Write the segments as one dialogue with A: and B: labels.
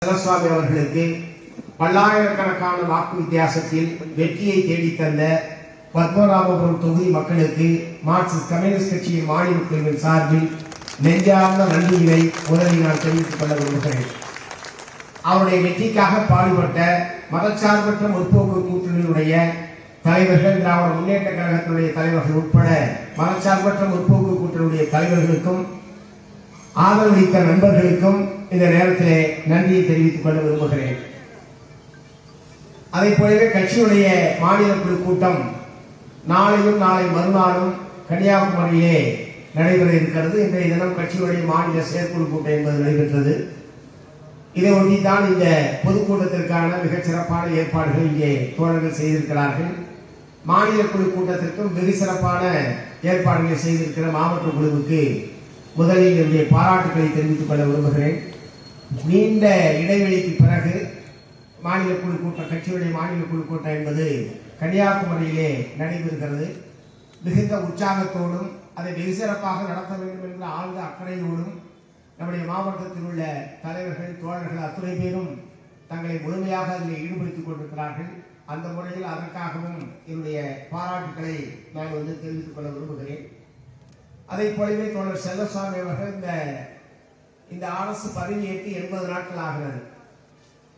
A: செல்லசுவாமி அவர்களுக்கு பல்லாயிரக்கணக்கான வாக்கு வித்தியாசத்தில் வெற்றியை தேடித்தந்த பத்மநாபபுரம் தொகுதி மக்களுக்கு மார்க்சிஸ்ட் கம்யூனிஸ்ட் கட்சியின் மாநில குழுவின் சார்பில் நெஞ்சார்ந்த நன்றியினை முதலில் நான் தெரிவித்துக் கொள்ள விரும்புகிறேன். அவருடைய வெற்றிக்காக பாடுபட்ட மதச்சார்பற்ற முற்போக்கு கூட்டணியினுடைய தலைவர்கள், திராவிட முன்னேற்ற கழகத்தினுடைய தலைவர்கள் உட்பட மதச்சார்பற்ற முற்போக்கு கூட்டணியுடைய தலைவர்களுக்கும் ஆதரவளித்த நண்பர்களுக்கும் இந்த நேரத்திலே நன்றியை தெரிவித்துக் கொள்ள விரும்புகிறேன். அதை போலவே கட்சியுடைய மாநில குழு கூட்டம் நாளையும் நாளை மறுநாளும் கன்னியாகுமரியிலே நடைபெற இருக்கிறது. இன்றைய தினம் கட்சியுடைய மாநில செயற்குழு கூட்டம் என்பது நடைபெற்றது. இதை ஒட்டித்தான் இந்த பொதுக்கூட்டத்திற்கான மிகச் சிறப்பான ஏற்பாடுகள் இங்கே தோழர்கள் செய்திருக்கிறார்கள். மாநில குழு கூட்டத்திற்கும் வெகு சிறப்பான ஏற்பாடுகளை செய்திருக்கிற மாவட்ட குழுவுக்கு முதலில் என்னுடைய பாராட்டுகளை தெரிவித்துக் கொள்ள விரும்புகிறேன். நீண்ட இடைவெளிக்கு பிறகு மாநில குழு கூட்டம், கட்சியுடைய மாநில குழு கூட்டம் என்பது கன்னியாகுமரியிலே நடைபெறுகிறது. மிகுந்த உற்சாகத்தோடும் அதை வெகு சிறப்பாக நடத்த வேண்டும் என்ற ஆழ்ந்த அக்கறையோடும் நம்முடைய மாவட்டத்தில் உள்ள தலைவர்கள், தோழர்கள் அத்துணை பேரும் தங்களை முழுமையாக அதில் ஈடுபடுத்திக் கொண்டிருக்கிறார்கள். அந்த முறையில் அதற்காகவும் என்னுடைய பாராட்டுக்களை நான் தெரிவித்துக் கொள்ள விரும்புகிறேன். அதை போலவே தோழர் செல்லசுவாமி அவர்கள் இந்த அரசு பதவியேற்று 80 நாட்கள் ஆகிறது.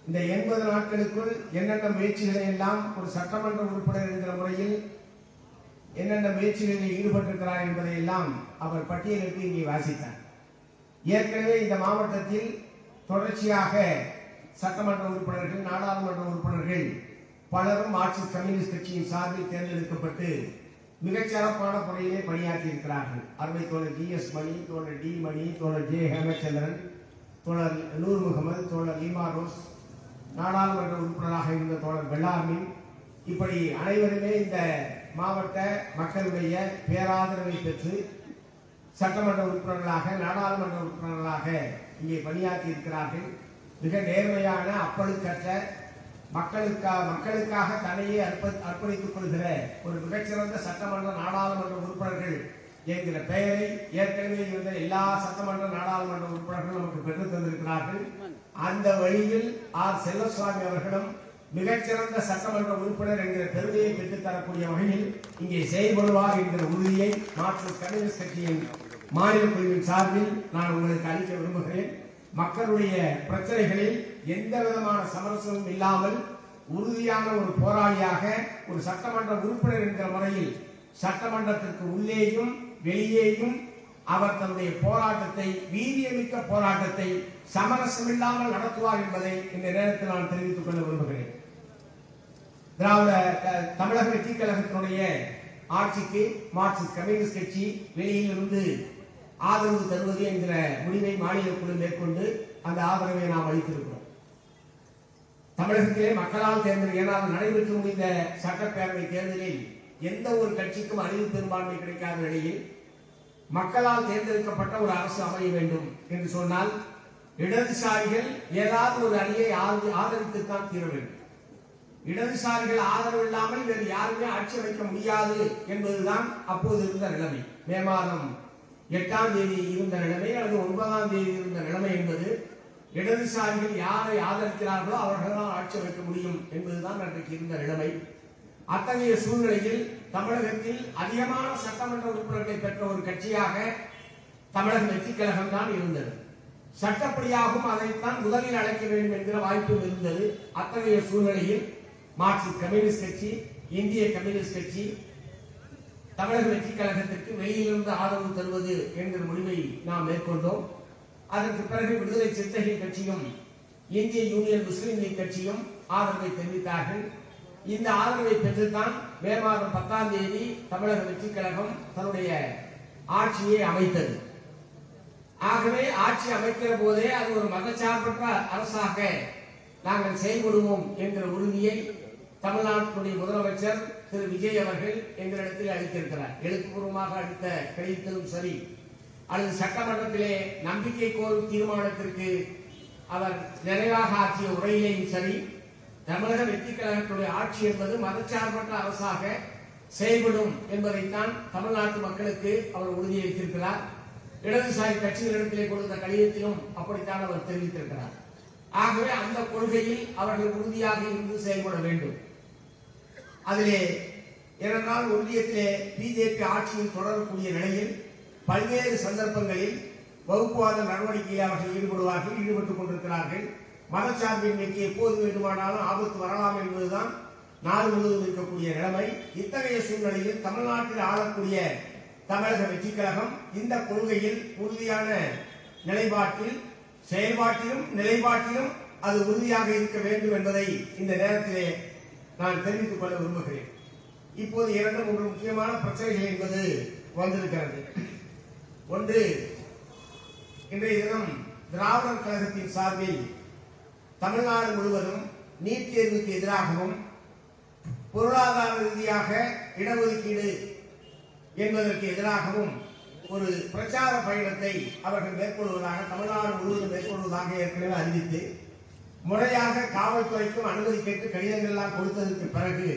A: இந்த 80 நாட்களுக்குள் என்னென்ன முயற்சிகளை எல்லாம் ஒரு சட்டமன்ற உறுப்பினர் என்கிற முறையில் என்னென்ன முயற்சிகளில் ஈடுபட்டிருக்கிறார் என்பதை எல்லாம் அவர் பட்டியலிட்டு இங்கே வாசித்தார். ஏற்கனவே இந்த மாவட்டத்தில் தொடர்ச்சியாக சட்டமன்ற உறுப்பினர்கள், நாடாளுமன்ற உறுப்பினர்கள் பலரும் மார்க்சிஸ்ட் கம்யூனிஸ்ட் கட்சியின் சார்பில் தேர்ந்தெடுக்கப்பட்டு மிகச் சிறப்பான முறையிலே பணியாற்றி இருக்கிறார்கள். அருமை தோழர் GS மணி, தோழர் D மணி, தோழர் J ஹேமச்சந்திரன், தோழர் நூர் முகமது, தோழர் லீமா ரோஸ், நாடாளுமன்ற உறுப்பினராக இருந்த தோழர் பெல்லாமின், இப்படி அனைவருமே இந்த மாவட்ட மக்களுடைய பேராதரவை பெற்று சட்டமன்ற உறுப்பினர்களாக, நாடாளுமன்ற உறுப்பினர்களாக இங்கே பணியாற்றி இருக்கிறார்கள். மிக நேர்மையான, அப்பழுக்கற்ற, மக்களுக்காக தன்னையே அர்ப்பணித்துக் கொள்கிற ஒரு மிகச்சிறந்த சட்டமன்ற நாடாளுமன்ற உறுப்பினர்கள் என்கிற பெயரை ஏற்கனவே இருந்த எல்லா சட்டமன்ற நாடாளுமன்ற உறுப்பினர்களும் நமக்கு பெற்றுத் தந்திருக்கிறார்கள். அந்த வழியில் செல்லசுவாமி அவர்களும் மிகச்சிறந்த சட்டமன்ற உறுப்பினர் என்கிற பெருமையை பெற்றுத் தரக்கூடிய வகையில் இங்கே செயல்படுவார் என்கிற உறுதியை மார்க்சிஸ்ட் கம்யூனிஸ்ட் கட்சியின் மாநில குழுவின் சார்பில் நான் உங்களுக்கு அளிக்க விரும்புகிறேன். மக்களுடைய பிரச்சனைகளில் எந்த விதமான சமரசமும் இல்லாமல் உறுதியான ஒரு போராளியாக, ஒரு சட்டமன்ற உறுப்பினர் என்கிற முறையில் சட்டமன்றத்திற்கு உள்ளேயும் வெளியேயும் அவர் தன்னுடைய போராட்டத்தை, வீரியமிக்க போராட்டத்தை சமரசமில்லாமல் நடத்துவார் என்பதை இந்த நேரத்தில் நான் தெரிவித்துக் கொள்ள விரும்புகிறேன். தமிழக வெற்றி கழகத்தினுடைய ஆட்சிக்கு மார்க்சிஸ்ட் கம்யூனிஸ்ட் கட்சி வெளியிலிருந்து ஆதரவு தருவது என்கிற முடிவை மாநில குழு மேற்கொண்டு அந்த ஆதரவை நாம் அளித்திருக்கிறோம். தமிழகத்திலே மக்களால் ஏனால் நடைபெற்று முடிந்த சட்டப்பேரவை தேர்தலில் எந்த ஒரு கட்சிக்கும் அறிவு பெரும்பான்மை கிடைக்காத நிலையில் மக்களால் தேர்ந்தெடுக்கப்பட்ட ஒரு அரசு அமைய வேண்டும் என்று சொன்னால் இடதுசாரிகள் ஏதாவது ஒரு அணியை ஆதரித்துத்தான் தீர வேண்டும். இடதுசாரிகள் ஆதரவு இல்லாமல் வேறு யாருமே ஆட்சி அமைக்க முடியாது என்பதுதான் அப்போது இருந்த நிலைமை. மே மாதம் 8ஆம் தேதி இருந்த நிலைமை அல்லது 9ஆம் தேதி இருந்த நிலைமை என்பது இடதுசாரிகள் யாரை ஆதரிக்கிறார்களோ அவர்களால் ஆட்சி அமைக்க முடியும் என்பதுதான் அன்றைக்கு இருந்த நிலைமை. அத்தகைய சூழ்நிலையில் தமிழகத்தில் அதிகமான சட்டமன்ற உறுப்பினர்களை பெற்ற ஒரு கட்சியாக தமிழக வெற்றி கழகம் தான் இருந்தது. சட்டப்படியாகவும் அதைத்தான் முதலில் அழைக்க வேண்டும் என்கிற வாய்ப்பும் இருந்தது. அத்தகைய சூழ்நிலையில் மார்க்சிஸ்ட் கம்யூனிஸ்ட் கட்சி, இந்திய கம்யூனிஸ்ட் கட்சி தமிழக வெற்றி கழகத்திற்கு வெளியிலிருந்து ஆதரவு தருவது என்கிற முடிவை நாம் மேற்கொண்டோம். அதற்கு பிறகு விடுதலை சிறுத்தைகள் கட்சியும் இந்திய யூனியன் முஸ்லீம் லீக் கட்சியும் ஆதரவை தெரிவித்தார்கள். இந்த ஆதரவை பெற்றுத்தான் மே மாதம் 10ஆம் தேதி தமிழக வெற்றி கழகம் தன்னுடைய ஆட்சியை அமைத்தது. ஆகவே ஆட்சி அமைக்கிற போதே அது ஒரு மதச்சார்பற்ற அரசாக நாங்கள் செயல்படுவோம் என்கிற உறுதியை தமிழ்நாட்டினுடைய முதலமைச்சர் திரு விஜய் அவர்கள் எங்களிடத்தில் அளித்திருக்கிறார். எழுத்துப்பூர்வமாக அளித்த கடிதத்திலும் சரி, அல்லது சட்டமன்றத்திலே நம்பிக்கை கோரும் தீர்மானத்திற்கு அவர் நிறைவாக ஆற்றிய உரையிலேயும் சரி, தமிழக வெற்றி கழகத்துடைய ஆட்சி என்பது மதச்சார்பற்ற அரசாக செயல்படும் என்பதைத்தான் தமிழ்நாட்டு மக்களுக்கு அவர் உறுதியளித்திருக்கிறார். இடதுசாரி கட்சிகளிடத்திலே கொடுத்த கடிதத்திலும் அப்படித்தான் அவர் தெரிவித்திருக்கிறார். ஆகவே அந்த கொள்கையில் அவர்கள் உறுதியாக இருந்து செயல்பட வேண்டும். அதிலே ஏனென்றால் ஒன்றியத்திலே பிஜேபி ஆட்சியில் தொடரக்கூடிய நிலையில் பல்வேறு சந்தர்ப்பங்களில் வகுப்புவாத நடவடிக்கையில் அவர்கள் ஈடுபட்டுக் கொண்டிருக்கிறார்கள். மதச்சார்பின்மைக்கு எப்போது வேண்டுமானாலும் ஆபத்து வரலாம் என்பதுதான் நாடு முழுவதும் இருக்கக்கூடிய நிலைமை. இத்தகைய சூழ்நிலையில் தமிழ்நாட்டில் ஆளக்கூடிய தமிழக வெற்றிக் கழகம் இந்த கொள்கையில் உறுதியான நிலைப்பாட்டில் செயல்பாட்டிலும் நிலைப்பாட்டிலும் அது உறுதியாக இருக்க வேண்டும் என்பதை இந்த நேரத்திலே நான் தெரிவித்துக் கொள்ள விரும்புகிறேன். இப்போது 2-3 முக்கியமான பிரச்சனைகள் என்பது வந்திருக்கிறது. ஒன்று, இன்றைய தினம் திராவிடர் கழகத்தின் சார்பில் தமிழ்நாடு முழுவதும் நீட் தேர்வுக்கு எதிராகவும் பொருளாதார ரீதியாக இடஒதுக்கீடு என்பதற்கு எதிராகவும் ஒரு பிரச்சார பயணத்தை அவர்கள் மேற்கொள்வதாக தமிழ்நாடு முழுவதும் மேற்கொள்வதாக ஏற்கனவே அறிவித்து முறையாக காவல்துறைக்கும் அனுமதி கேட்டு கடிதங்கள் எல்லாம் கொடுத்ததற்கு பிறகு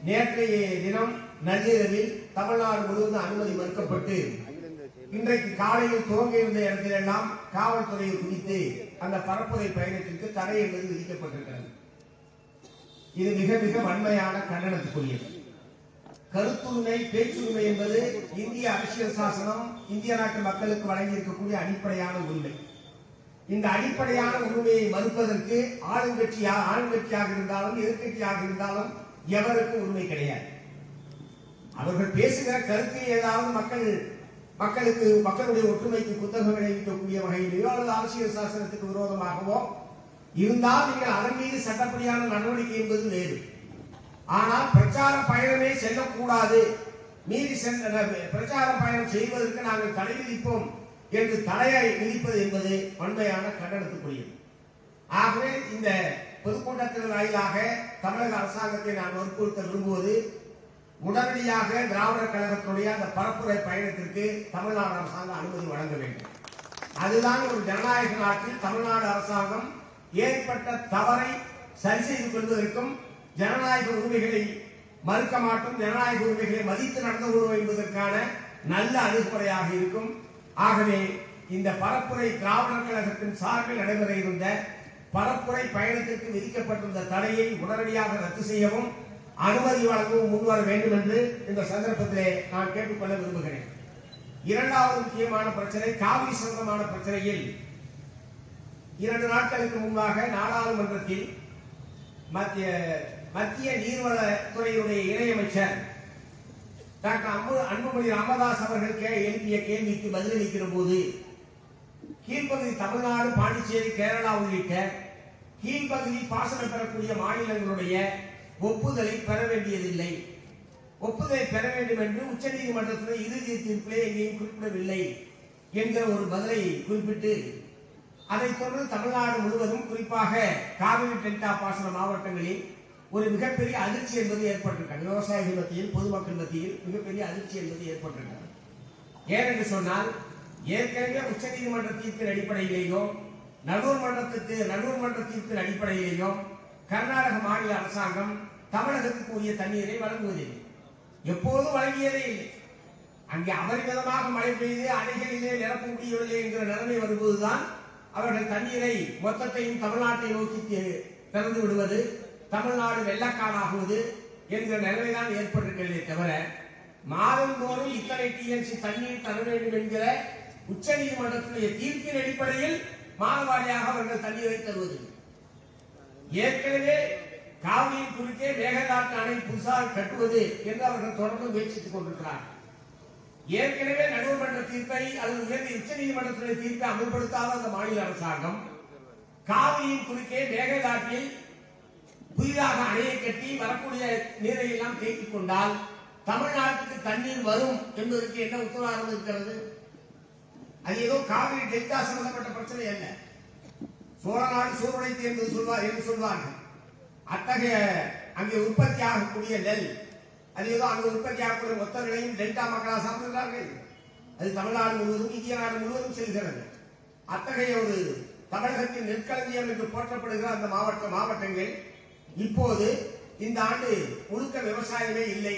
A: நேற்றைய தினம் நள்ளிரவில் தமிழ்நாடு முழுவதும் அனுமதி மறுக்கப்பட்டு இன்றைக்கு காலையில் துவங்கியிருந்த இடத்திலெல்லாம் காவல்துறையை குறித்து அந்த பரப்புரை பயணத்திற்கு தடை என்பது விதிக்கப்பட்டிருக்கிறது. இது மிக மிக வன்மையான கண்டனத்துக்குரியது. கருத்துரிமை பேச்சுரிமை என்பது இந்திய அரசியல் சாசனம் இந்திய நாட்டு மக்களுக்கு வழங்கியிருக்கக்கூடிய அடிப்படையான உரிமை. இந்த அடிப்படையான உரிமையை மறுப்பதற்கு ஆளுங்கட்சியாக இருந்தாலும் எதிர்கட்சியாக இருந்தாலும் எவருக்கும் உரிமை கிடையாது. அவர்கள் பேசுகிற கருத்தில் ஏதாவது மக்களுடைய ஒற்றுமைக்கு புத்தகம் விளைவிக்கக்கூடிய வகையிலேயோ அல்லது அரசியல் சாசனத்துக்கு விரோதமாகவோ இருந்தால் நீங்கள் அதன் மீது சட்டப்படியான நடவடிக்கை என்பது வேறு. ஆனால் பிரச்சார பயணமே செல்லக்கூடாது, மீறி பிரச்சார பயணம் செய்வதற்கு நாங்கள் தடை விதிப்போம் என்று தடையை விதிப்பது என்பது வன்மையான கண்டனத்துக்குரியது. ஆகவே இந்த பொதுக்கூட்டத்தின் வாயிலாக தமிழக அரசாங்கத்தை நான் வற்புறுத்த விரும்புவது, உடனடியாக திராவிடர் கழகத்துடைய அந்த பரப்புரை பயணத்திற்கு தமிழ்நாடு அரசாங்கம் அனுமதி வழங்க வேண்டும். அதுதான் ஒரு ஜனநாயக நாட்டில் தமிழ்நாடு அரசாங்கம் ஏற்பட்ட தவறை சரி செய்து கொள்வதற்கும் ஜனநாயக உரிமைகளை மறுக்க மாட்டோம், ஜனநாயக உரிமைகளை மதித்து நடந்து கொள்வோம் என்பதற்கான நல்ல அணுகுமுறையாக இருக்கும். ஆகவே இந்த பரப்புரை திராவிடர் கழகத்தின் சார்பில் நடைபெற இருந்த பரப்புரை பயணத்திற்கு விதிக்கப்பட்டிருந்த தடையை உடனடியாக ரத்து செய்யவும் அனுமதி வழங்கவும் முன்வர வேண்டும் என்று இந்த சந்தர்ப்பத்திலே நான் கேட்டுக்கொள்ள விரும்புகிறேன். இரண்டாவது முக்கியமான பிரச்சனை காவிரி சம்பந்தமான பிரச்சனையில் 2 நாட்களுக்கு முன்பாக நாடாளுமன்றத்தில் மத்திய நீர்வளத்துறையுடைய இணையமைச்சர் டாக்டர் அன்புமணி ராமதாஸ் அவர்கள் எழுப்பிய கேள்விக்கு பதிலளிக்கிற போது கீழ்ப்பகுதி தமிழ்நாடு, பாண்டிச்சேரி, கேரளா உள்ளிட்ட கீழ்ப்பகுதி பாசனம் பெறக்கூடிய மாநிலங்களுடைய ஒப்புதலை பெற வேண்டியதில்லை, ஒப்புதலை பெற வேண்டும் என்று உச்சநீதிமன்றத்தில் இறுதி தீர்ப்பிலே எங்கேயும் குறிப்பிடவில்லை என்கிற ஒரு பதிலை குறிப்பிட்டு அதைத் தொடர்ந்து தமிழ்நாடு முழுவதும் குறிப்பாக காவிரி டெல்டா பாசன மாவட்டங்களில் ஒரு மிகப்பெரிய அதிர்ச்சி என்பது ஏற்பட்டிருக்கிறது. விவசாயிகள் மத்தியில், பொதுமக்கள் மத்தியில் மிகப்பெரிய அதிர்ச்சி என்பது ஏற்பட்டிருக்கிறது. ஏனென்று சொன்னால் ஏற்கனவே உச்சநீதிமன்ற தீர்ப்பின் அடிப்படையிலேயோ நடுவர் மன்ற தீர்ப்பின் அடிப்படையிலேயோ கர்நாடக மாநில அரசாங்கம் தமிழகத்துக்கு உரிய தண்ணீரை வழங்குவதில்லை, எப்போது வழங்கியதே இல்லை. அங்கே அபரிமிதமாக மழை பெய்து அணைகளிலே நிரப்ப முடியவில்லை என்கிற நிலைமை வரும்போதுதான் அவர்கள் தண்ணீரை மொத்தத்தையும் தமிழ்நாட்டை நோக்கி திறந்து விடுவது, தமிழ்நாடு வெள்ளக்காடாகுவது என்கிற நிலைமைதான் ஏற்பட்டிருக்கிறதே தவிர மாதந்தோறும் இத்தனை டிஎம்சி தண்ணீர் தர வேண்டும் என்கிற உச்ச நீதிமன்றத்துடைய தீர்ப்பின் அடிப்படையில் மாதவாரியாக அவர்கள் தண்ணீரை தருவதில்லை. ஏற்கனவே காவிரியின் குறுக்கே மேகதாட்டு அணை புதுசாக கட்டுவது என்று அவர்கள் தொடர்ந்து முயற்சித்துக் கொண்டிருக்கிறார். ஏற்கனவே நடுவர் மன்ற தீர்ப்பை அல்லது உயர்ந்த உச்ச நீதிமன்றத்துடைய தீர்ப்பை அமல்படுத்தாத அந்த மாநில அரசாங்கம் காவிரியின் குறுக்கே மேகதாட்டில் புதிதாக அணையை கட்டி வரக்கூடிய நீரை எல்லாம் தேக்கிக் கொண்டால் தமிழ்நாட்டுக்கு தண்ணீர் வரும் என்பதற்கு என்ன உத்தரவாதம் இருக்கிறது? அது ஏதோ காவிரி டெல்டா சம்பந்தப்பட்ட பிரச்சனை அல்ல. சோழநாடு சூழ்நிலை என்று சொல்வார்கள். அத்தகைய அங்கே உற்பத்தி ஆகக்கூடிய நெல், அது ஏதோ அங்கு உற்பத்தி ஆகக்கூடிய மொத்த நிலையும் டெல்டா மக்களாக சாப்பிடுகிறார்கள். அது தமிழ்நாடு முழுவதும் இந்திய நாடு முழுவதும் செல்கிறது. அத்தகைய ஒரு தமிழகத்தின் நெற்களஞ்சியம் என்று போற்றப்படுகிற அந்த மாவட்டங்கள் இப்போது இந்த ஆண்டு முழுக்க விவசாயமே இல்லை,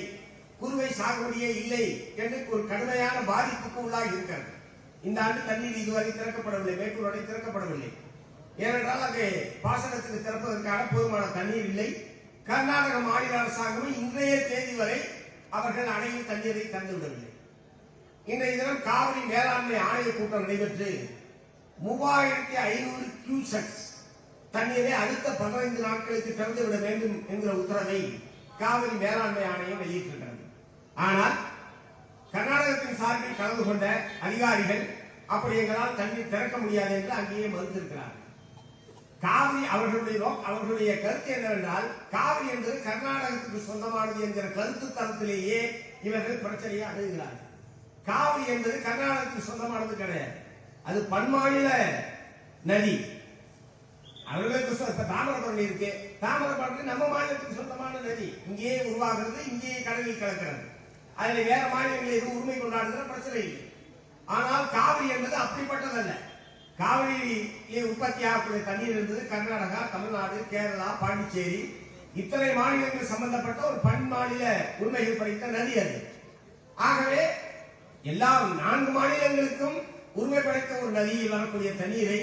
A: குறுவை சாகுபடியே இல்லை என்று ஒரு கடுமையான பாதிப்புக்கு உள்ளாகி இருக்கிறது. இந்த ஆண்டு தண்ணீர் இதுவரை திறக்கப்படவில்லை, மேட்டூர் அணை திறக்கப்படவில்லை. ஏனென்றால் அங்கே பாசனத்துக்கு திறப்பதற்கான போதுமான தண்ணீர் இல்லை. கர்நாடக மாநில அரசாங்கமும் இன்றைய தேதி வரை அவர்கள் அணையில் தண்ணீரை தந்துவிடவில்லை. இன்றைய தினம் காவிரி மேலாண்மை ஆணைய கூட்டம் நடைபெற்று 3500 கியூசெக்ஸ் தண்ணீரை அடுத்த 15 நாட்களுக்கு திறந்துவிட வேண்டும் என்கிற உத்தரவை காவிரி மேலாண்மை ஆணையம் வெளியிட்டிருக்கிறது. ஆனால் கர்நாடகத்தின் சார்பில் கலந்து கொண்ட அதிகாரிகள் அப்படி எங்களால் தண்ணீர் திறக்க முடியாது என்று அங்கேயே மறுத்திருக்கிறார்கள். காவிரி அவர்களுடைய கருத்து என்னவென்றால், காவிரி என்பது கர்நாடகத்துக்கு சொந்தமானது என்கிற கருத்து தளத்திலேயே இவர்கள் பிரச்சனையை அணுகிறார்கள். காவிரி என்பது கர்நாடகத்துக்கு சொந்தமானது கிடையாது, அது பன்மாநில நதி. அவர்களுக்கு தாமிரபரணி இருக்கு, தாமிரபரணி நம்ம மாநிலத்துக்கு சொந்தமான நதி, இங்கேயே உருவாகிறது, இங்கேயே கடலில் கலக்கிறது. அதுல வேற மாநிலங்கள் எதுவும் உரிமை கொண்டாடுகிற பிரச்சனை இல்லை. ஆனால் காவிரி என்பது அப்படிப்பட்டதல்ல. காவிரியிலே உற்பத்தி ஆகக்கூடிய தண்ணீர் என்பது கர்நாடகா, தமிழ்நாடு, கேரளா, பாண்டிச்சேரி இத்தனை மாநிலங்கள் சம்பந்தப்பட்ட ஒரு பன்மாநில உரிமைகள் படைத்த நதி அது. ஆகவே எல்லா 4 மாநிலங்களுக்கும் உரிமை படைத்த ஒரு நதியில் வரக்கூடிய தண்ணீரை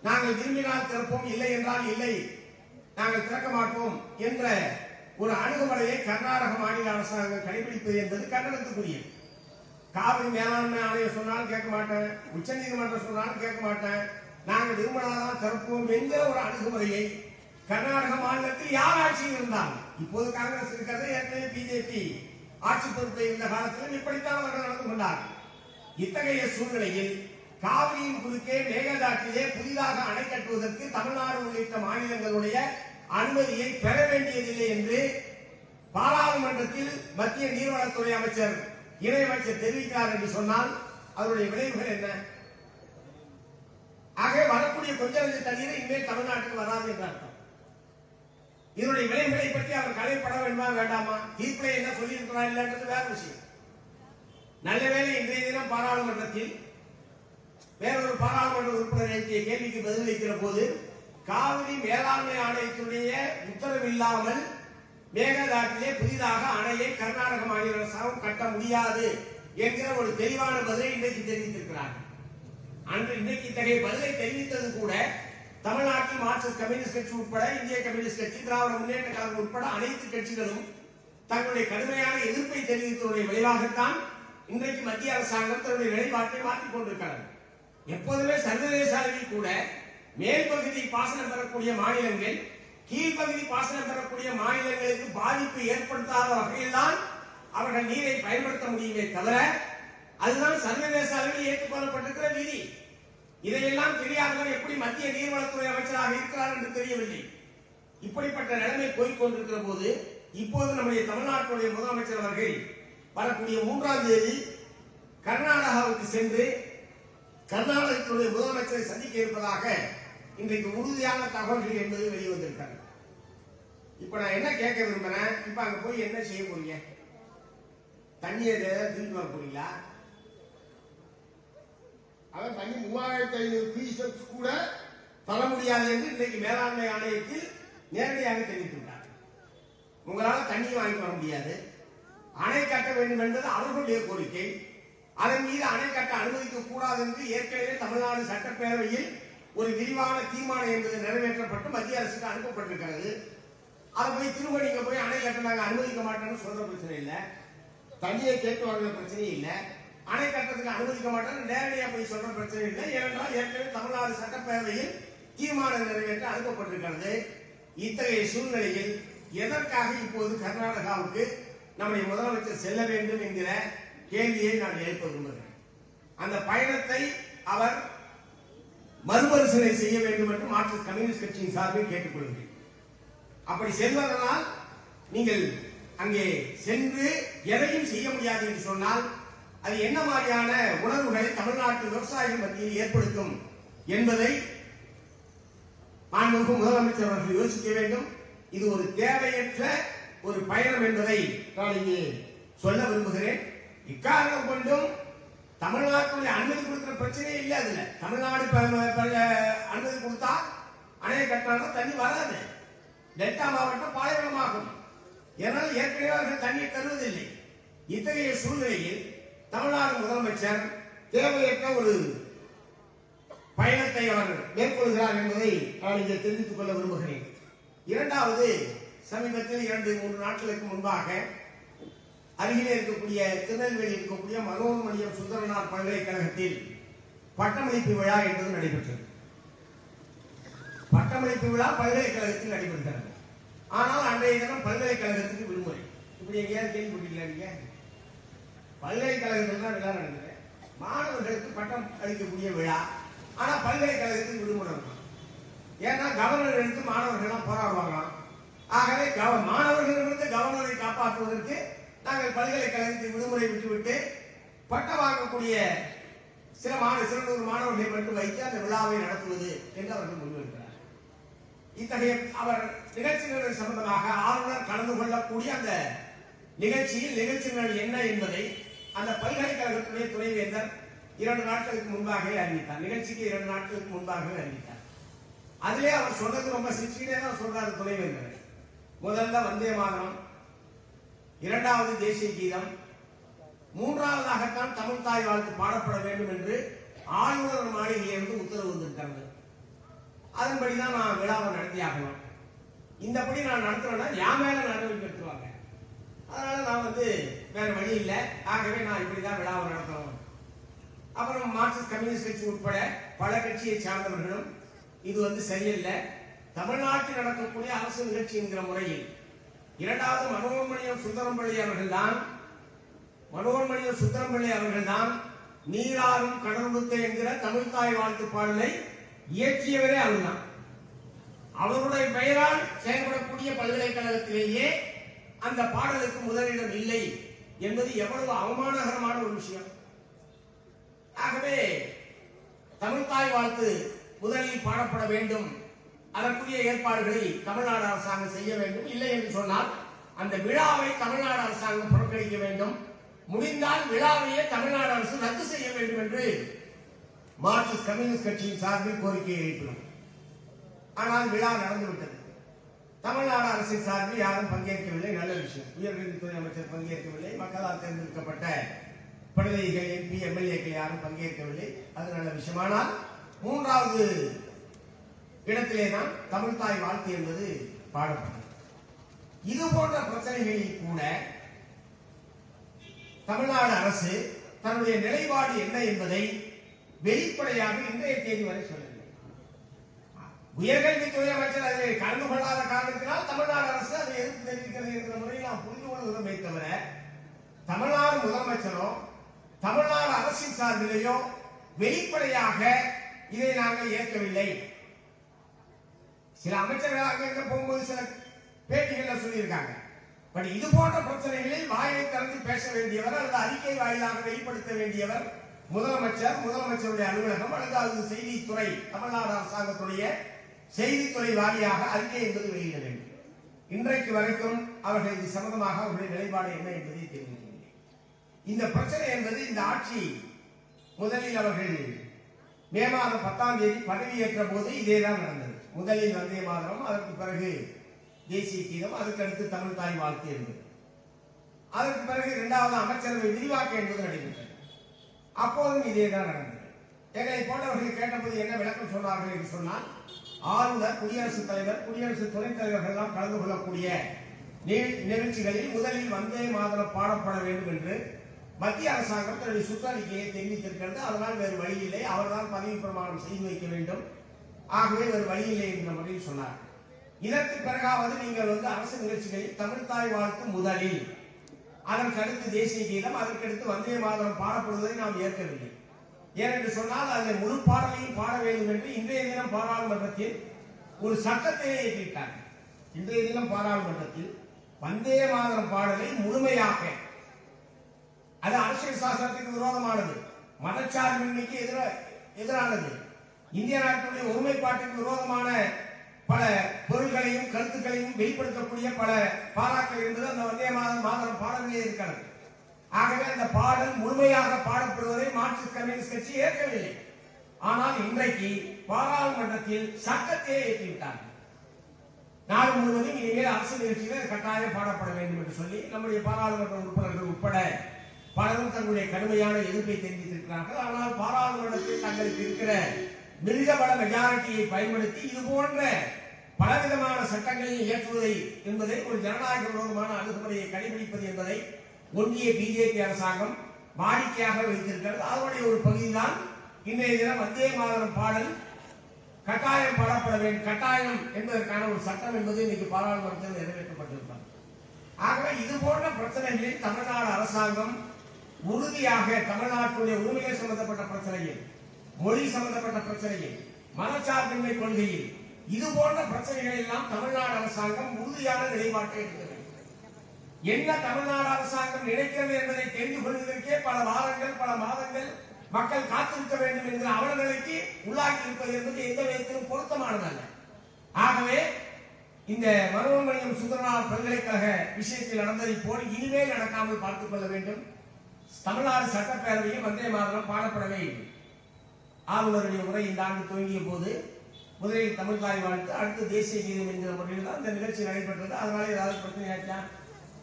A: நாங்கள் விரும்பினால் திறப்போம், இல்லை என்றால் இல்லை, நாங்கள் திறக்க மாட்டோம் என்ற ஒரு அணுகுமுறையை கர்நாடக மாநில அரசாங்கம் கடைபிடிப்பது என்பது கண்டனத்துக்குரியது. காவிரி மேலாண்மை ஆணையம் சொன்னாலும் கேட்க மாட்டேன், உச்ச நீதிமன்றம் சொன்னாலும் கேட்க மாட்டேன், நாங்கள் விரும்பினால்தான் திறப்போம் என்கிற ஒரு அணுகுமுறையை கர்நாடக மாநிலத்தில் யார் ஆட்சியில் இருந்தாலும், இப்போது காங்கிரஸ் இருக்கிறது, ஏற்கனவே பிஜேபி ஆட்சி பொறுப்பில் இருந்த காலத்திலும் இப்படித்தான் அவர்கள் நடந்து கொண்டார்கள். இத்தகைய சூழ்நிலையில் காவிரியின் குறுக்கே மேகதாட்டிலே புதிதாக அணை கட்டுவதற்கு தமிழ்நாடு உள்ளிட்ட மாநிலங்களுடைய அனுமதியை பெற வேண்டியதில்லை என்று பாராளுமன்றத்தில் மத்திய நீர்வளத்துறை அமைச்சர் இணையமைச்சர் தெரிவிக்கிறார் என்று சொன்னால் அதனுடைய விளைவுகள் என்ன? ஆக வரக்கூடிய கொஞ்ச நஞ்ச தண்ணீரை இனிமேல் தமிழ்நாட்டுக்கு வராது என்று அர்த்தம். இதனுடைய விளைவுகளை பற்றி அவர் கலைப்பட வேண்டுமா வேண்டாமா, தீர்ப்பிலே என்ன சொல்லியிருக்கிறார் இல்லைன்றது வேற விஷயம். நல்ல வேளை இன்றைய தினம் பாராளுமன்றத்தில் வேறொரு பாராளுமன்ற உறுப்பினர் எழுப்பிய கேள்விக்கு பதிலளிக்கிற போது காவிரி மேலாண்மை ஆணையத்தினுடைய உத்தரவு இல்லாமல் மேகதாட்டிலே புதிதாக அணையை கர்நாடக மாநில அரசாங்கம் கட்ட முடியாது என்கிற ஒரு தெளிவான பதிலை இன்றைக்கு தெரிவித்திருக்கிறார்கள். அன்று இன்றைக்கு இத்தகைய பதிலை தெரிவித்தது கூட தமிழ்நாட்டில் மார்க்சிஸ்ட் கம்யூனிஸ்ட் கட்சி உட்பட, இந்திய கம்யூனிஸ்ட் கட்சி, திராவிட முன்னேற்ற கழகம் உட்பட அனைத்து கட்சிகளும் தங்களுடைய கடுமையான எதிர்ப்பை தெரிவித்ததுடைய விளைவாகத்தான் இன்றைக்கு மத்திய அரசாங்கம் தன்னுடைய நிலைப்பாட்டை மாற்றிக் கொண்டிருக்கிறது. எப்போதுமே சர்வதேச அளவில் கூட மேல் பகுதி பாசனம் பெறக்கூடிய மாநிலங்கள் கீழ்ப்பகுதி பாசனம் பெறக்கூடிய மாநிலங்களுக்கு பாதிப்பு ஏற்படுத்தாத வகையில் தான் அவர்கள் நீரை பயன்படுத்த முடியுமே தவிர, அதுதான் சர்வதேச அளவில் ஏற்றுக்கொள்ளப்பட்டிருக்கிற விதி. இதையெல்லாம் தெரியாதவர் எப்படி மத்திய நீர்வளத்துறை அமைச்சராக இருக்கிறார் என்று தெரியவில்லை. இப்படிப்பட்ட நிலைமை போய்கொண்டிருக்கிற போது இப்போது நம்முடைய தமிழ்நாட்டுடைய முதலமைச்சர் அவர்கள் வரக்கூடிய 3ஆம் தேதி கர்நாடகாவுக்கு சென்று கர்நாடகத்தினுடைய முதலமைச்சரை சந்திக்க இருப்பதாக இன்றைக்கு உறுதியான தகவல்கள் என்பது வெளிவந்திருக்காங்க. இப்ப நான் என்ன கேட்க விரும்புறேன், இப்ப அங்க போய் என்ன செய்ய போறீங்க? தண்ணியை திருப்பி வர போறீங்களா? அவர் தண்ணி 3500 கியூசெக்ஸ் கூட தர முடியாது என்று இன்றைக்கு மேலாண்மை ஆணையத்தில் நேரடியாக தெரிவித்துள்ளார். உங்களால் தண்ணி வாங்கி வர முடியாது, அணை கட்ட வேண்டும் என்பது அவர்களுடைய கோரிக்கை. அதன் மீது அணை கட்ட அனுமதிக்க கூடாது என்று ஏற்கனவே தமிழ்நாடு சட்டப்பேரவையில் ஒரு விரிவான தீர்மானம் என்பது நிறைவேற்றப்பட்டு மத்திய அரசுக்கு அனுப்பப்பட்டிருக்கிறது. அதை போய் திரும்ப நீங்க போய் அணை கட்ட நாங்க அனுமதிக்க மாட்டோம்னு சொல்ற பிரச்சனை இல்லை, தண்ணியை கேட்டு வாங்குற பிரச்சனை இல்லை, அணை கட்டத்துக்கு அனுமதிக்க மாட்டோம்னு நேரடியாக போய் சொல்ற பிரச்சனை இல்லை. ஏனென்றால் ஏற்கனவே தமிழ்நாடு சட்டப்பேரவையில் தீர்மானம் நிறைவேற்ற அனுப்பப்பட்டிருக்கிறது. இத்தகைய சூழ்நிலையில் எதற்காக இப்போது கர்நாடகாவுக்கு நம்முடைய முதலமைச்சர் செல்ல வேண்டும் என்கிற கேள்வியை நான் எழுப்ப விரும்புகிறேன். அந்த பயணத்தை அவர் மறுபரிசீலனை செய்ய வேண்டும் என்று மார்க்சிஸ்ட் கம்யூனிஸ்ட் கட்சியின் சார்பில் கேட்டுக்கொள்கிறேன். அப்படி செல்வதனால் நீங்கள் அங்கே சென்று எதையும் செய்ய முடியாது என்று சொன்னால் அது என்ன மாதிரியான உணர்வுகளை தமிழ்நாட்டு விவசாயிகள் மத்தியில் ஏற்படுத்தும் என்பதை மாண்புமிகு முதலமைச்சர் அவர்கள் யோசிக்க வேண்டும். இது ஒரு தேவையற்ற ஒரு பயணம் என்பதை நான் இங்கே சொல்ல விரும்புகிறேன். இக்காரணம் கொண்டும் தமிழ்நாட்டுடைய அனுமதி கொடுக்கிற பிரச்சனையே இல்லை. அதுல தமிழ்நாடு அனுமதி கொடுத்தா அணையை கட்டினா தண்ணி வராது, டெல்டா மாவட்டம் பாலைவனமாகும். ஏனால் ஏற்கனவே அவர்கள் தண்ணீர் தருவதில்லை. இத்தகைய சூழ்நிலையில் தமிழ்நாடு முதலமைச்சர் தேவையற்ற ஒரு பயணத்தை அவர் மேற்கொள்கிறார் என்பதை நான் இங்கே தெரிவித்துக் கொள்ள விரும்புகிறேன். இரண்டாவது, சமீபத்தில் 2-3 நாட்களுக்கு முன்பாக அருகிலே இருக்கக்கூடிய திருநெல்வேலி இருக்கக்கூடிய மனோன்மணியம் சுந்தரனார் பல்கலைக்கழகத்தில் பட்டமளிப்பு விழா என்பது நடைபெற்றது. பட்டமளிப்பு விழா பல்கலைக்கழகத்தில் நடைபெறுகிறது. ஆனால் அன்றைய தினம் பல்கலைக்கழகத்துக்கு விடுமுறை. இப்படி எங்கேயாவது கேள்விப்பட்டீங்களா? நீங்க பல்கலைக்கழகத்தில் தான் விழா நடந்தது. மாணவர்களுக்கு பட்டம் அளிக்கக்கூடிய விழா. ஆனா பல்கலைக்கழகத்துக்கு விடுமுறை இருக்கும். ஏன்னா கவர்னர் எடுத்து மாணவர்கள் போராடுவாங்களாம். ஆகவே மாணவர்களிடமிருந்து கவர்னரை காப்பாற்றுவதற்கு நாங்கள் பல்கலைக்கழகத்தில் விடுமுறை விட்டுவிட்டு பட்டம் வாங்கக்கூடிய சில 100 மாணவர்களை மட்டும் வைத்து அந்த விழாவை நடத்துவது என்று அவர்கள் முன்வைக்கிறார். இத்தகைய அவர் நிகழ்ச்சிகள் சம்பந்தமாக ஆளுநர் கலந்து கொள்ளக்கூடிய அந்த நிகழ்ச்சிகள் என்ன என்பதை அந்த பல்கலைக்கழகத்துடைய துணைவேந்தர் 2 நாட்களுக்கு முன்பாகவே அறிவித்தார். நிகழ்ச்சிக்கு 2 நாட்களுக்கு முன்பாகவே அறிவித்தார். அதிலே அவர் சொன்னது ரொம்ப சிரிச்சுக்கிட்டே தான் சொல்றாரு துணைவேந்தர். முதல்ல வந்தே மாதரம், இரண்டாவது தேசிய கீதம், மூன்றாவதாகத்தான் தமிழ் தாய் வாழ்த்து பாடப்பட வேண்டும் என்று ஆளுநர் மாளிகையிலிருந்து உத்தரவு வந்திருக்கிறது. அதன்படிதான் நான் விழாவை நடத்தியாகணும். இந்தபடி நான் நடத்துறேன்னா என் மேல நடவடிக்கை எடுத்துருவாங்க. அதனால நான் வேற வழி இல்லை. ஆகவே நான் இப்படிதான் விழாவை நடத்தணும். அப்புறம் மார்க்சிஸ்ட் கம்யூனிஸ்ட் கட்சி உட்பட பல கட்சியை சார்ந்தவர்களும் இது சரியில்லை, தமிழ்நாட்டில் நடக்கக்கூடிய அரசு நிகழ்ச்சி என்கிற முறையில் இரண்டாவது மனோன்மணியம் சுந்தரம்பிள்ளை அவர்கள் தான் நீராறும் கடலுடுத்த என்கிற தமிழ்தாய் வாழ்த்து பாடலை இயற்றியவரே அவர்தான். அவருடைய பெயரால் செயல்படக்கூடிய பல்கலைக்கழகத்திலேயே அந்த பாடலுக்கு முதலிடம் இல்லை என்பது எவ்வளவு அவமானகரமான ஒரு விஷயம். ஆகவே தமிழ்தாய் வாழ்த்து முதலில் பாடப்பட வேண்டும், அதற்குரிய ஏற்பாடுகளை தமிழ்நாடு அரசாங்கம் செய்ய வேண்டும். இல்லை என்று சொன்னால் அந்த விழாவை தமிழ்நாடு அரசாங்கம் புறக்கணிக்க வேண்டும். முடிந்தால் விழாவையே தமிழ்நாடு அரசு ரத்து செய்ய வேண்டும் என்று மார்க்சிஸ்ட் கம்யூனிஸ்ட் கட்சியின் சார்பில் கோரிக்கையை எழுப்பினோம். ஆனால் விழா நடந்துவிட்டது. தமிழ்நாடு அரசின் சார்பில் யாரும் பங்கேற்கவில்லை. நல்ல விஷயம். உயர்கல்வித்துறை அமைச்சர் பங்கேற்கவில்லை. மக்களால் தேர்ந்தெடுக்கப்பட்ட பிரதிநிதிகள், எம்பி, எம்எல்ஏக்கள் யாரும் பங்கேற்கவில்லை. அது நல்ல விஷயம். ஆனால் மூன்றாவது இடத்திலே தான் தமிழ்தாய் வாழ்த்து என்பது பாடப்பட்டது. இது போன்ற பிரச்சனைகளில் கூட தமிழ்நாடு அரசு தன்னுடைய நிலைப்பாடு என்ன என்பதை வெளிப்படையாக இன்றைய தேதி வரை சொல்லவில்லை. உயர்கல்வித்துறை அமைச்சர் அதில் கலந்து கொள்ளாத காரணத்தினால் தமிழ்நாடு அரசு அதை எதிர்ப்பு தெரிவிக்கிறது என்ற முறையில் நாம் புரிந்து கொள்வதுமே தவிர தமிழ்நாடு முதலமைச்சரோ தமிழ்நாடு அரசின் சார்பிலேயோ வெளிப்படையாக இதை நாங்கள் ஏற்கவில்லை. சில அமைச்சர்கள் அங்க போகும்போது சில பேட்டிகள் சொல்லியிருக்காங்க. பட் இது போன்ற பிரச்சனைகளில் வாயை திறந்து பேச வேண்டியவர் அல்லது அறிக்கை வாயிலாக வெளிப்படுத்த வேண்டியவர் முதலமைச்சருடைய அலுவலகம் அல்லது செய்தித்துறை, தமிழ்நாடு அரசாங்கத்துடைய செய்தித்துறை வாரியாக அறிக்கை என்பது வெளியிட வேண்டும். இன்றைக்கு வரைக்கும் அவர்கள் இது சம்பந்தமாக அவருடைய நிலைப்பாடு என்ன என்பதை தெரிவிக்கவில்லை. இந்த பிரச்சனை என்பது இந்த ஆட்சி முதலில் அவர்கள் மே மாதம் 10ஆம் தேதி பதவியேற்ற போது இதேதான் நடந்தது. முதலில் வந்தே மாதரம், அதற்கு பிறகு தேசிய கீதம், அதற்கு அடுத்து தமிழ் தாய் வாழ்த்து என்பது, அதற்கு பிறகு இரண்டாவது அமைச்சரவை விரிவாக்கம் என்பது நடைபெற்றது. அப்போதும் இதேதான் நடந்தது. எங்களை போன்றவர்கள் கேட்டபோது என்ன விளக்கம் சொன்னார்கள் என்று சொன்னால், ஆளுநர், குடியரசுத் தலைவர், குடியரசு துணைத் தலைவர்கள் எல்லாம் கலந்து கொள்ளக்கூடிய நிகழ்ச்சிகளில் முதலில் வந்தே மாதரம் பாடப்பட வேண்டும் என்று மத்திய அரசாங்கம் தன்னுடைய சுற்றறிக்கையை தெரிவித்திருக்கிறது. அதனால் வேறு வழி இல்லை, அவர்தான் பதவி பிரமாணம் செய்து வைக்க வேண்டும், ஆகவே வேறு வழி இல்லை என்ற முறையில் சொன்னார். இதற்கு பிறகாவது நீங்கள் அரசு நிகழ்ச்சிகளில் தமிழ் தாய் வாழ்த்து முதலில், அதற்கு அடுத்து தேசிய கீதம், அதற்கடுத்து வந்தே மாதரம் பாடப்படுவதை நாம் ஏற்கவில்லை. ஏனென்று சொன்னால் அதில் முழு பாடலையும் பாட வேண்டும் என்று இன்றைய தினம் பாராளுமன்றத்தில் ஒரு சட்டத்தை ஏற்றிவிட்டார்கள். இன்றைய தினம் பாராளுமன்றத்தில் வந்தே மாதரம் பாடலை முழுமையாக, அது அரசியல் சாசனத்துக்கு விரோதமானது, மதச்சார்பின்மைக்கு எதிரானது, இந்திய நாட்டினுடைய ஒருமைப்பாட்டுக்கு விரோதமான பல பொருள்களையும் கருத்துக்களையும் வெளிப்படுத்தக்கூடிய பல பாராக்கள் என்பது அந்த வந்தே மாதரம் பாடலே இருக்கிறது. ஆகவே அந்த பாடல் முழுமையாக பாடப்படுவதை மார்க்சிஸ்ட் கம்யூனிஸ்ட் கட்சி ஏற்கவில்லை. ஆனால் இன்றைக்கு பாராளுமன்றத்தில் சட்டத்தை ஏற்றிவிட்டார்கள். நாடு முழுவதும் இனிமேல் அரசு நிகழ்ச்சிகள் கட்டாயம் பாடப்பட வேண்டும் என்று சொல்லி நம்முடைய பாராளுமன்ற உறுப்பினர்கள் உட்பட பலரும் தங்களுடைய கடுமையான எதிர்ப்பை தெரிவித்திருக்கிறார்கள். ஆனால் பாராளுமன்றத்தில் தங்களுக்கு இருக்கிற மிருகபல மெஜாரிட்டியை பயன்படுத்தி இது போன்ற பலவிதமான சட்டங்களை இயற்றுவதை என்பதை ஒரு ஜனநாயக விரோதமான அணுகுமுறையை கடைபிடிப்பது என்பதை ஒன்றிய பிஜேபி அரசாங்கம் வாடிக்கையாக வைத்திருக்கிறது. அதனுடைய ஒரு பகுதிதான் இன்றைய தினம் வந்தே மாதரம் பாடல் கட்டாயம் பாடப்பட வேண்டும். கட்டாயம் என்பதற்கான ஒரு சட்டம் என்பது இன்னைக்கு பாராளுமன்றத்தில் நிறைவேற்றப்பட்டிருக்கிறது. ஆகவே இது போன்ற பிரச்சனைகளில் தமிழ்நாடு அரசாங்கம் உறுதியாக தமிழ்நாட்டுடைய உரிமைகள் சம்பந்தப்பட்ட பிரச்சனையில், மொழி சம்பந்தப்பட்ட பிரச்சனையில், மனச்சார்பின்மை கொள்கையில் இது போன்ற பிரச்சனைகள் எல்லாம் தமிழ்நாடு அரசாங்கம் உறுதியான நிலைப்பாட்டை எடுக்க வேண்டும். என்ன தமிழ்நாடு அரசாங்கம் நினைக்கிறது என்பதை தெரிந்து கொள்வதற்கே பல வாரங்கள் பல மாதங்கள் மக்கள் காத்திருக்க வேண்டும் என்கிற அவலநிலைக்கு உள்ளாக்கி இருப்பது என்பது எந்த விதத்திலும் பொருத்தமானதல்ல. ஆகவே இந்த மனோன்மணியம் சுந்தரனார் பல்கலைக்கழக விஷயத்தில் நடந்ததை போல் இனிமேல் நடக்காமல் பார்த்துக் கொள்ள வேண்டும். தமிழ்நாடு சட்டப்பேரவையில் வந்தே மாதரம் பாடப்படவே இல்லை. ஆளுநருடைய உரை இந்த ஆண்டு துவங்கிய போது முதலில் தமிழ் தாய் வாழ்த்து, அடுத்து தேசிய கீதம் என்கிற முறையில் தான் இந்த நிகழ்ச்சி நடைபெற்றது. அதனால ஏதாவது பிரச்சனை ஆச்சா?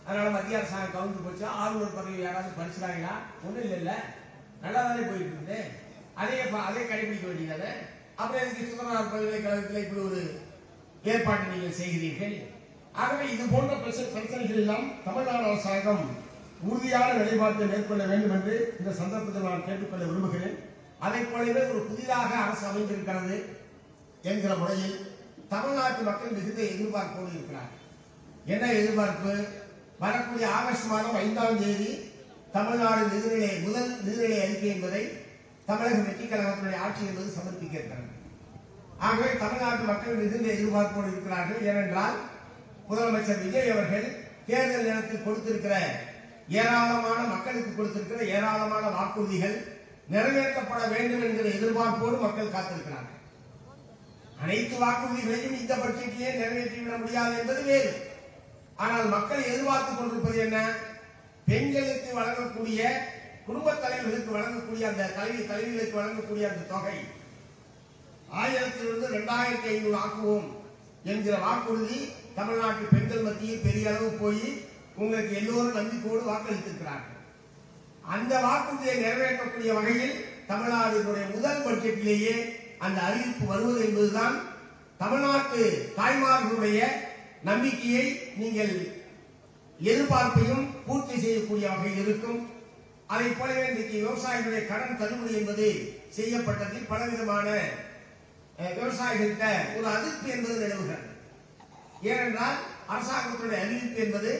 A: அதனால மத்திய அரசாங்கம் கவுந்து போச்சா? ஆளுநர் பதவி யாராவது பறிச்சுட்டாங்களா? ஒன்றும் இல்லைல்ல, நல்லா தானே போயிட்டு இருக்குது. அதே கடைபிடிக்க வேண்டியதானே. அப்புறம் எதுக்கு சுந்தரனார் பல்கலைக்கழகத்தில் இப்படி ஒரு ஏற்பாடு நீங்கள் செய்கிறீர்கள்? ஆகவே இது போன்ற பிரச்சனைகள் எல்லாம் தமிழ்நாடு அரசாங்கம் உறுதியான நிலைப்பாட்டை மேற்கொள்ள வேண்டும் என்று இந்த சந்தர்ப்பத்தில் நான் கேட்டுக்கொள்ள விரும்புகிறேன். அதை போலவே ஒரு புதிதாக அரசு அமைந்திருக்கிறது என்கிற முறையில் தமிழ்நாட்டு மக்கள் மிகுந்த எதிர்பார்ப்போடு இருக்கிறார். என்ன எதிர்பார்ப்பு? வரக்கூடிய ஆகஸ்ட் மாதம் 5ஆம் தேதி தமிழ்நாடு முதல் நிதிநிலை அறிக்கை என்பதை தமிழக வெற்றி கழகத்தினுடைய ஆட்சி என்பது சமர்ப்பிக்க இருக்கிறது. ஆகவே தமிழ்நாட்டு மக்கள் மிகுந்த எதிர்பார்ப்போடு இருக்கிறார்கள். ஏனென்றால் முதலமைச்சர் விஜய் அவர்கள் தேர்தல் நேரத்தில் கொடுத்திருக்கிற ஏராளமான மக்களுக்கு கொடுத்திருக்கிற ஏராளமான வாக்குறுதிகள் நிறைவேற்றப்பட வேண்டும் என்கிற எதிர்பார்ப்போடு மக்கள் காத்திருக்கிறார்கள். அனைத்து வாக்குறுதிகளையும் இந்த பட்ஜெட்டிலே நிறைவேற்றிவிட முடியாது என்பது வேறு. ஆனால் மக்கள் எதிர்பார்த்துக் கொண்டிருப்பது என்ன? பெண்களுக்கு வழங்கக்கூடிய, குடும்ப தலைவர்களுக்கு வழங்கக்கூடிய அந்த தலைவிகளுக்கு வழங்கக்கூடிய அந்த தொகை 1000 2500 ஆக்குவோம் என்கிற வாக்குறுதி தமிழ்நாட்டு பெண்கள் மத்தியில் பெரிய அளவு போய் உங்களுக்கு எல்லோரும் நம்பிக்கையோடு வாக்களித்திருக்கிறார்கள். அந்த வாக்குறுதியை நிறைவேற்றக்கூடிய வகையில் தமிழ்நாட்டினுடைய முதல் பட்ஜெட்டிலேயே அந்த அறிவிப்பு வருவது என்பதுதான் தமிழ்நாட்டு தாய்மார்களுடைய நம்பிக்கையை, நீங்கள் எதிர்பார்ப்பையும் பூர்த்தி செய்யக்கூடிய வகையில் இருக்கும். அதை போலவே இன்றைக்கு விவசாயிகளுடைய கடன் தள்ளுபடி என்பது செய்யப்பட்டதில் பலவிதமான விவசாயிகள்கிட்ட ஒரு அதிருப்தி என்பது நிலவுகிறது. ஏனென்றால் அரசாங்கத்துடைய அறிவிப்பு என்பது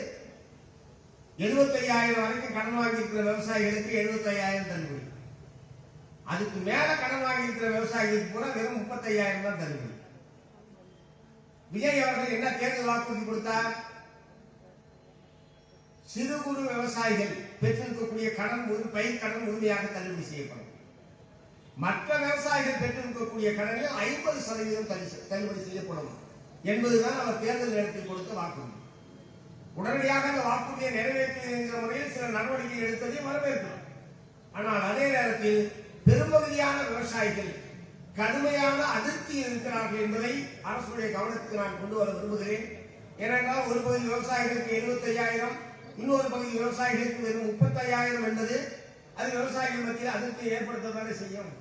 A: 75,000 வரைக்கும் கடன் வாங்கியிருக்கிற விவசாயிகளுக்கு 75,000 தள்ளுபடி, அதுக்கு மேல கடன் வாங்கியிருக்கிற விவசாயிகளுக்கு கூட வெறும் 35,000 தான் தள்ளுபடி. விஜய் அவர்கள் என்ன தேர்தல் வாக்குறுதி கொடுத்தார்? சிறு குறு விவசாயிகள் பெற்றிருக்கக்கூடிய கடன் பயிர் கடன் முழுமையாக தள்ளுபடி செய்யப்படும். மற்ற விவசாயிகள் பெற்றிருக்கக்கூடிய கடனில் 50% தள்ளுபடி செய்யப்படும் என்பதுதான் அவர் தேர்தல் நேரத்தில் கொடுத்த வாக்குறுதி. உடனடியாக அந்த வாக்குறுதியை நிறைவேற்றுகிற முறையில் சில நடவடிக்கை எடுத்ததை வரவேற்கிறோம். ஆனால் அதே நேரத்தில் பெரும்பகுதியான விவசாயிகள் கடுமையான அதிருப்தி இருக்கிறார்கள் என்பதை அரசுடைய கவனத்துக்கு நான் கொண்டு வர விரும்புகிறேன். ஏனென்றால் ஒரு பகுதி விவசாயிகளுக்கு 75,000, இன்னொரு பகுதி விவசாயிகளுக்கு வெறும் 35,000 என்பது அது விவசாயிகள் மத்தியில் அதிருப்தியை ஏற்படுத்ததானே செய்யும்.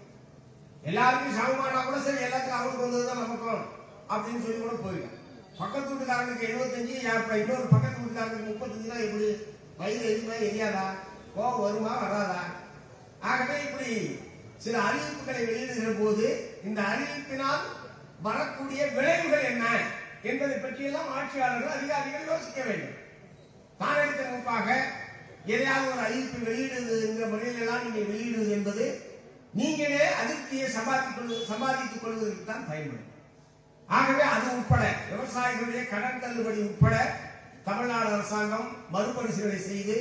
A: எல்லாருக்கும் சமமானா கூட சரி, எல்லாத்துக்கும் அவருக்கு வந்ததுதான் நமக்கும் அப்படின்னு சொல்லி கூட போயிடும். பக்கத்து வீட்டுக்காரனுக்கு 75, இன்னொரு பக்கத்து வீட்டுக்காரனுக்கு 35 எப்படி வயிறு எரியுமா எரியாதா? கோபம் வருமா வராதா? ஆகவே இப்படி சில அறிவிப்புகளை வெளியிடுகிற போது இந்த அறிவிப்பினால் வரக்கூடிய விளைவுகள் என்ன என்பதை பற்றியெல்லாம் ஆட்சியாளர்கள் அதிகாரிகள் யோசிக்க வேண்டும். தானெடுத்த முன்பாக எதையாவது ஒரு அறிவிப்பு வெளியிடுவது என்கிற முறையிலெல்லாம் நீங்கள் வெளியிடுவது என்பது நீங்களே அதிருப்தியை சம்பாதித்துக் கொள்வதற்கு தான் பயன்படும். ஆகவே அது உட்பட விவசாயிகளுடைய கடன் தள்ளுபடி உட்பட தமிழ்நாடு அரசாங்கம் மறுபரிசீலனை செய்து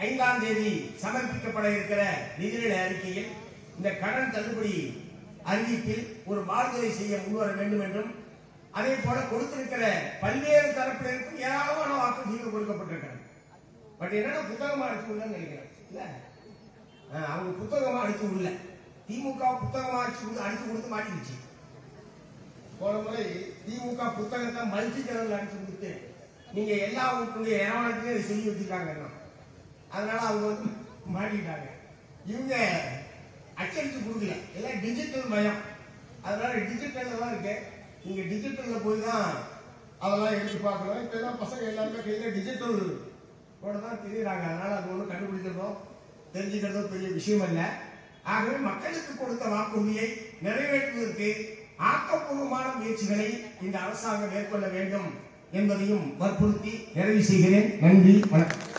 A: 5ஆம் தேதி சமர்ப்பிக்கப்பட இருக்கிற நிதிநிலை அறிக்கையில் இந்த கடன் தள்ளுபடி அறிவிப்பில் ஒரு மாறுதலை செய்ய முன்வர வேண்டும் என்றும், அதே போல கொடுத்திருக்கிற பல்வேறு தரப்பினருக்கும் ஏராளமான வாக்குறுதிகள் கொடுக்கப்பட்டிருக்கிறது. பட் என்னன்னா புத்தகமா அடிச்சு உள்ளன்னு நினைக்கிறேன். இல்ல, அவங்க புத்தகமா அடிச்சு உள்ள திமுக புத்தகமா அடிச்சு கொடுத்து மாட்டிடுச்சு. போன முறை திமுக புத்தகத்தை மல்டி சேனல் அடிச்சு கொடுத்து நீங்க எல்லா ஊருடைய ஏராளத்தையும் அதை செய்ய வச்சிருக்காங்க. அதனால அவங்க மாட்டிக்கிட்டாங்க. இவங்க அச்சடிச்சு கொடுக்கல, எல்லாம் டிஜிட்டல் மயம். அதனால டிஜிட்டல்ல தான் இருக்கு. நீங்க டிஜிட்டல்ல போய் தான் அதெல்லாம் எடுத்து பார்க்கணும். இப்ப எல்லாம் பசங்க எல்லாருமே கையில டிஜிட்டல் கூட தான் தெரியுறாங்க. அதனால அது ஒண்ணு கண்டுபிடிக்கிறதோ தெரிஞ்சுக்கிறதோ பெரிய விஷயம் அல்ல. ஆகவே மக்களுக்கு கொடுத்த வாக்குறுதியை நிறைவேற்றுவதற்கு ஆக்கப்பூர்வமான முயற்சிகளை இந்த அரசாங்கம் மேற்கொள்ள வேண்டும் என்பதையும் வற்புறுத்தி நிறைவு செய்கிறேன். நன்றி, வணக்கம்.